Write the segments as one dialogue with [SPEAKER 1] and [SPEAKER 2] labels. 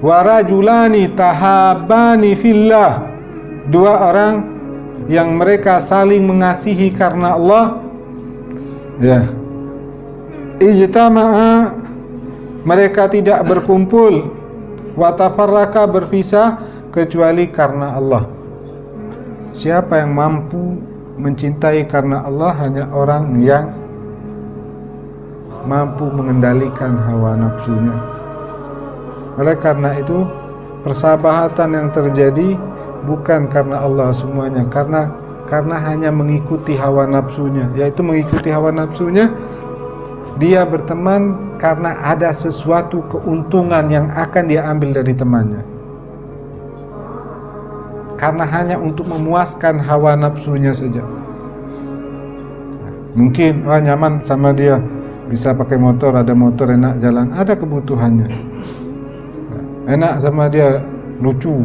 [SPEAKER 1] wa rajulani tahabbani fillah, dua orang yang mereka saling mengasihi karena Allah, ya, ijtama'a, mereka tidak berkumpul, wa tafarraqa, berpisah, kecuali karena Allah. Siapa yang mampu mencintai karena Allah? Hanya orang yang mampu mengendalikan hawa nafsunya. Oleh karena itu, persahabatan yang terjadi bukan karena Allah semuanya, karena hanya mengikuti hawa nafsunya. Yaitu mengikuti hawa nafsunya, dia berteman karena ada sesuatu keuntungan yang akan dia ambil dari temannya, karena hanya untuk memuaskan hawa nafsunya saja. Mungkin nyaman sama dia, bisa pakai motor, ada motor enak jalan, ada kebutuhannya. Enak sama dia, lucu,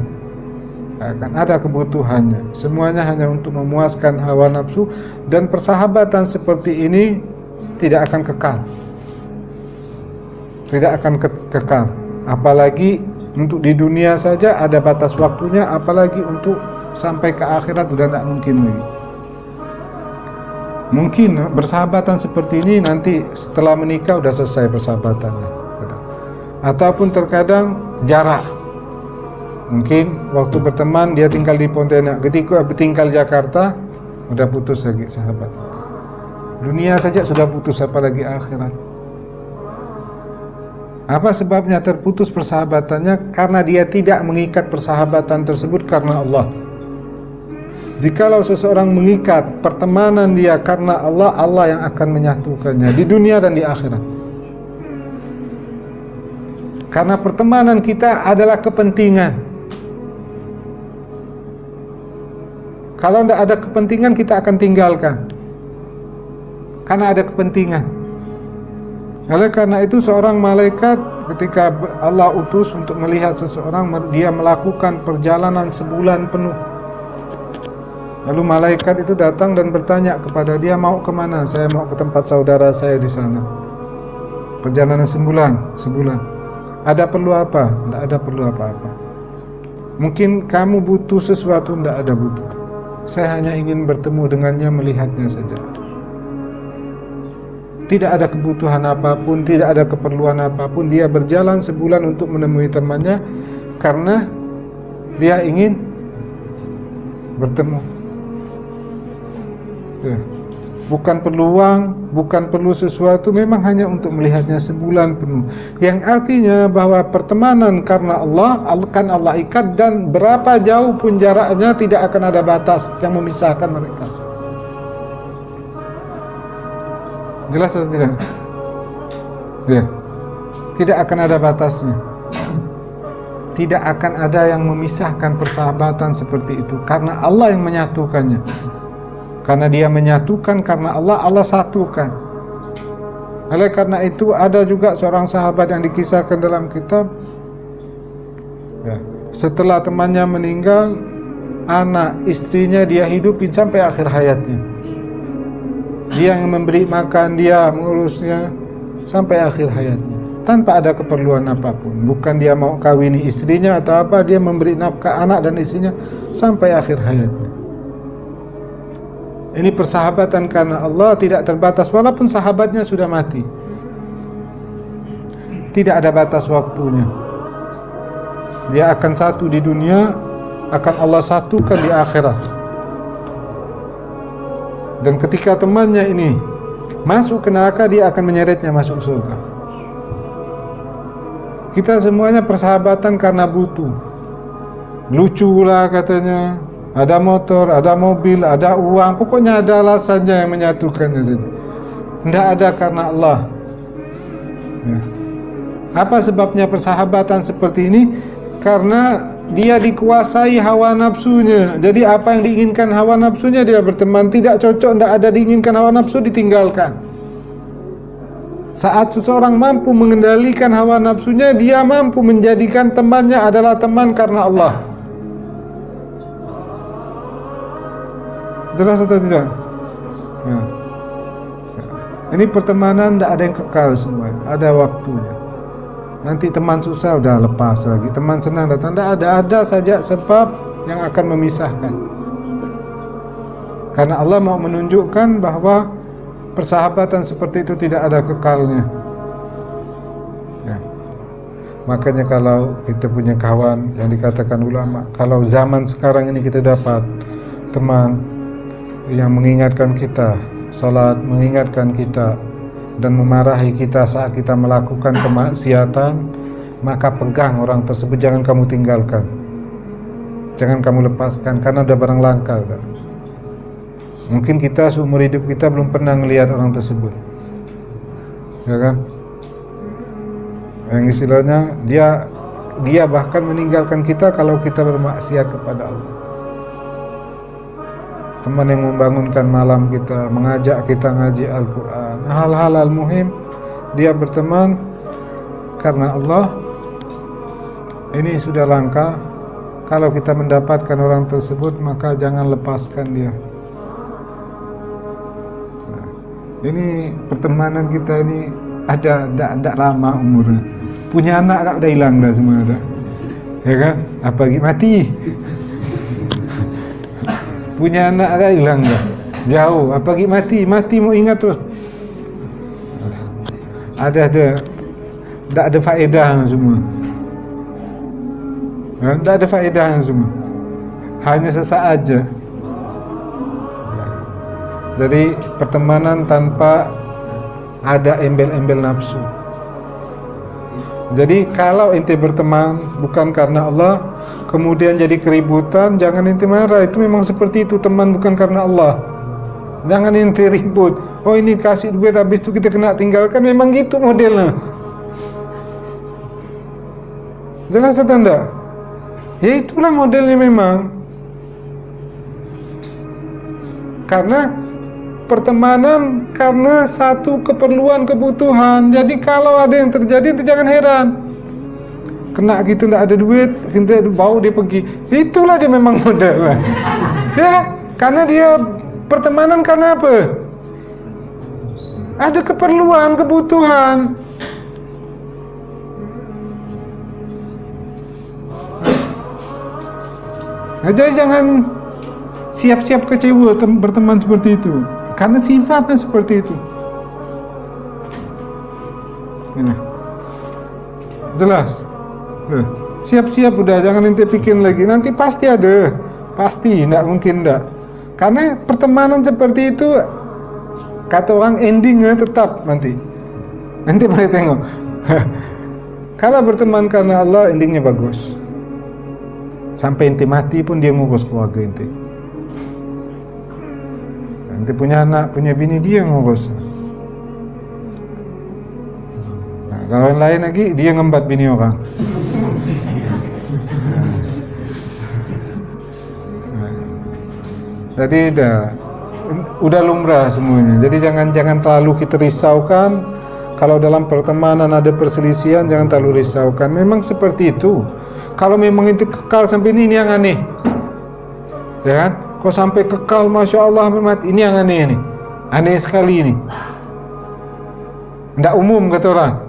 [SPEAKER 1] kan ada kebutuhannya. Semuanya hanya untuk memuaskan hawa nafsu. Dan persahabatan seperti ini tidak akan kekal, tidak akan kekal. Apalagi untuk di dunia saja ada batas waktunya, apalagi untuk sampai ke akhirat sudah tidak mungkin lagi. Mungkin bersahabatan seperti ini nanti setelah menikah sudah selesai persahabatannya. Ataupun terkadang jarak. Mungkin waktu berteman dia tinggal di Pontianak, ketika tinggal Jakarta sudah putus lagi sahabat. Dunia saja sudah putus, apalagi akhirat. Apa sebabnya terputus persahabatannya? Karena dia tidak mengikat persahabatan tersebut karena Allah. Jikalau seseorang mengikat pertemanan dia karena Allah, Allah yang akan menyatukannya di dunia dan di akhirat. Karena pertemanan kita adalah kepentingan. Kalau tidak ada kepentingan, kita akan tinggalkan. Karena ada kepentingan. Oleh karena itu seorang malaikat ketika Allah utus untuk melihat seseorang, dia melakukan perjalanan sebulan penuh. Lalu malaikat itu datang dan bertanya kepada dia, mau kemana? Saya mau ke tempat saudara saya di sana. Perjalanan sebulan. Ada perlu apa? Tidak ada perlu apa-apa. Mungkin kamu butuh sesuatu, tidak ada butuh. Saya hanya ingin bertemu dengannya, melihatnya saja. Tidak ada kebutuhan apapun, tidak ada keperluan apapun. Dia berjalan sebulan untuk menemui temannya karena dia ingin bertemu. Bukan perlu uang, bukan perlu sesuatu, memang hanya untuk melihatnya sebulan penuh. Yang artinya bahwa pertemanan karena Allah akan Allah ikat, dan berapa jauh pun jaraknya tidak akan ada batas yang memisahkan mereka. Jelas atau tidak? Ya. Tidak akan ada batasnya. Tidak akan ada yang memisahkan persahabatan seperti itu, karena Allah yang menyatukannya. Karena dia menyatukan, karena Allah satukan. Oleh karena itu ada juga seorang sahabat yang dikisahkan dalam kitab, ya, setelah temannya meninggal, anak istrinya dia hidupin sampai akhir hayatnya. Dia yang memberi makan, dia mengurusnya sampai akhir hayatnya, tanpa ada keperluan apapun. Bukan dia mau kawini istrinya atau apa, dia memberi nafkah anak dan istrinya sampai akhir hayatnya. Ini persahabatan karena Allah tidak terbatas, walaupun sahabatnya sudah mati. Tidak ada batas waktunya. Dia akan satu di dunia, akan Allah satukan di akhirat. Dan ketika temannya ini masuk ke neraka, dia akan menyeretnya masuk surga. Kita semuanya persahabatan karena butuh. Lucu lah katanya. Ada motor, ada mobil, ada uang, pokoknya ada alasannya yang menyatukannya saja. Tidak ada karena Allah. Ya. Apa sebabnya persahabatan seperti ini? Karena dia dikuasai hawa nafsunya. Jadi apa yang diinginkan hawa nafsunya dia berteman. Tidak cocok, tidak ada diinginkan hawa nafsu, ditinggalkan. Saat seseorang mampu mengendalikan hawa nafsunya, dia mampu menjadikan temannya adalah teman karena Allah. Jelas atau tidak? Ya. Ini pertemanan tidak ada yang kekal semua, ada waktunya. Nanti teman susah udah lepas lagi, teman senang datang. Tidak ada saja sebab yang akan memisahkan. Karena Allah mau menunjukkan bahwa persahabatan seperti itu tidak ada kekalnya. Ya. Makanya kalau kita punya kawan yang dikatakan ulama, kalau zaman sekarang ini kita dapat teman yang mengingatkan kita salat, mengingatkan kita dan memarahi kita saat kita melakukan kemaksiatan, maka pegang orang tersebut, jangan kamu tinggalkan, jangan kamu lepaskan, karena udah barang langka udah. Mungkin kita seumur hidup kita belum pernah melihat orang tersebut, ya kan? Yang istilahnya dia bahkan meninggalkan kita kalau kita bermaksiat kepada Allah. Teman yang membangunkan malam kita, mengajak kita ngaji Al-Quran, hal-hal al-muhim, dia berteman karena Allah. Ini sudah langka. Kalau kita mendapatkan orang tersebut, maka jangan lepaskan dia. Nah, ini pertemanan kita ini ada tidak lama umurnya. Punya anak tak udah hilang dah semua dah. Ya kan? Apalagi mati. Punya anak dah hilang dah. Jauh, apalagi mati mau ingat terus. Ada tak ada faedah semua. Tak ada faedah semua. Hanya sesaat aja. Jadi pertemanan tanpa ada embel-embel nafsu. Jadi kalau ente berteman bukan karena Allah, kemudian jadi keributan, jangan ente marah. Itu memang seperti itu, teman bukan karena Allah. Jangan ente ribut. Oh ini kasih duit, habis itu kita kena tinggalkan. Memang gitu modelnya. Jelas atau enggak? Ya itulah modelnya memang. Karena pertemanan karena satu keperluan, kebutuhan. Jadi kalau ada yang terjadi itu jangan heran. Kena gitu tidak ada duit, kita bau dia pergi. Itulah dia memang modelnya. Ya, karena dia pertemanan karena apa? Ada keperluan, kebutuhan. Jadi jangan siap-siap kecewa berteman seperti itu. Karena sifatnya seperti itu. Ini. Jelas. Siap-siap udah, jangan ente pikirin lagi. Nanti pasti ada. Pasti, tidak mungkin tidak. Karena pertemanan seperti itu, kata orang endingnya tetap nanti. Nanti boleh tengok. Kalau berteman karena Allah, endingnya bagus. Sampai ente mati pun dia ngurus keluarga ente. Nanti punya anak, punya bini, dia ngurus. Nah, kalau yang lain lagi, dia ngembat bini orang. Jadi udah lumrah semuanya. Jadi jangan terlalu kita risaukan. Kalau dalam pertemanan ada perselisihan, jangan terlalu risaukan. Memang seperti itu. Kalau memang itu kekal sampai ini yang aneh, ya kan? Kok sampai kekal, masya Allah, mati. Ini yang aneh nih, aneh sekali ini. Tidak umum kata orang.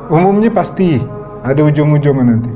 [SPEAKER 1] Umumnya pasti ada ujung-ujungnya nanti.